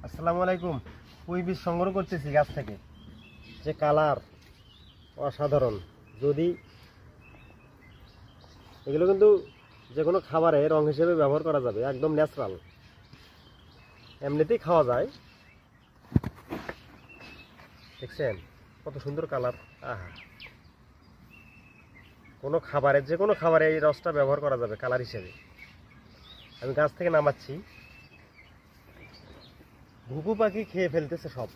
আসসালামু আলাইকুম। পুঁই বীজ সংগ্রহ করতেছি গাছ থেকে, যে কালার অসাধারণ। যদি এগুলো কিন্তু যে কোনো খাবারে রং হিসেবে ব্যবহার করা যাবে, একদম ন্যাচারাল, এমনিতেই খাওয়া যায়। দেখছেন কত সুন্দর কালার। আহা, কোনো খাবারে, যে কোনো খাবারে এই রসটা ব্যবহার করা যাবে কালার হিসেবে। আমি গাছ থেকে নামাচ্ছি, ঘুঘু পাখি খেয়ে ফেলতেছে সব।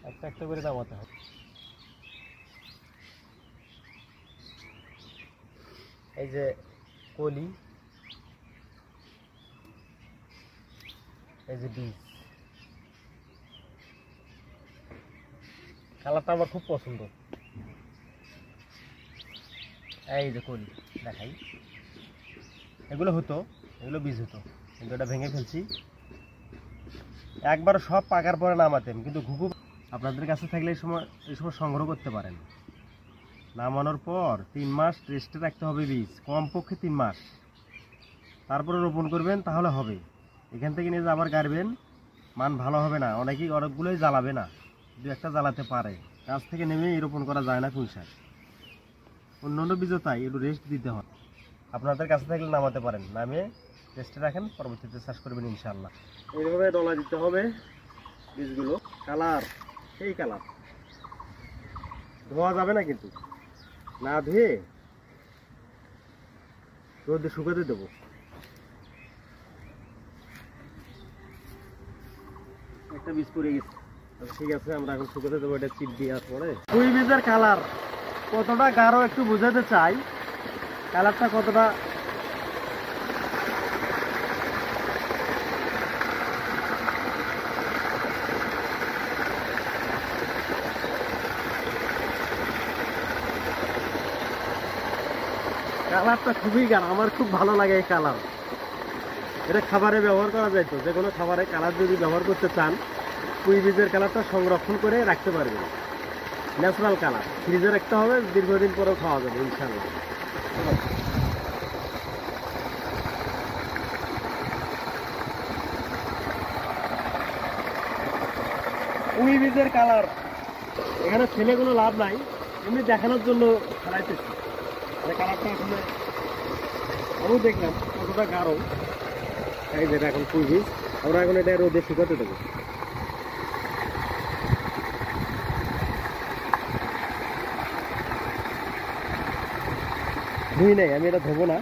একটা একটা করে নামাতে হবে। এই যে কলি, এই যে বীজ, কালারটা আমার খুব পছন্দ। এই যে কলি দেখাই, এগুলো হতো, এগুলো বীজ হতো, কিন্তু এটা ভেঙে ফেলছি। একবার সব পাকার পরে নামাতেন, কিন্তু ঘুঘু আপনাদের কাছে থাকলে এই সময় সংগ্রহ করতে পারেন। নামানোর পর 3 মাস রেস্টে রাখতে হবে বীজ, কমপক্ষে 3 মাস, তারপরে রোপণ করবেন, তাহলে হবে। এখান থেকে নিয়ে যে আবার গাড়বেন, মান ভালো হবে না। অনেকগুলোই জ্বালাবে না, দু একটা জ্বালাতে পারে। গাছ থেকে নেমে রোপণ করা যায় না পুঁই শাক। অন্য বীজও তাই, একটু রেস্ট দিতে হয়। আপনাদের কাছে থাকলে নামাতে পারেন, নামিয়ে রেস্টে রাখেন, পরবর্তীতে চাষ করবেন ইনশাআল্লাহ। এইভাবে ডলা দিতে হবে বীজগুলো। কালার সেই কালার, ধোয়া যাবে না, কিন্তু না ধুয়ে রোদে শুকাতে দেবো। একটা বীজ পড়ে গেছে, ঠিক আছে, আমরা এখন শুকাতে দেবো। এটা চিপ দেওয়ার পরে পুঁই বীজের কালার কতটা গাঢ় একটু বোঝাতে চাই, কালারটা কতটা। কালারটা খুবই গাঢ়, আমার খুব ভালো লাগে এই কালার। এটা খাবারে ব্যবহার করা যায়, তো যে কোনো খাবারে কালার যদি ব্যবহার করতে চান, পুঁই বীজের কালারটা সংরক্ষণ করে রাখতে পারবেন। ন্যাচারাল কালার, ফ্রিজে রাখতে হবে, দীর্ঘদিন পরেও খাওয়া যাবে ইনশাআল্লাহ। পুঁই বীজের কালার এখানে ছেলে কোনো লাভ নাই, এমনি দেখানোর জন্য খেলাইতেছি। কালারটা আসলে আমিও দেখলাম কতটা গাঢ়। এই যেটা এখন পুঁই বীজ, আমরা এখন এটা রোদে শুকাতে দেবো। ধুই নাই, আমি এটা ধোবো না।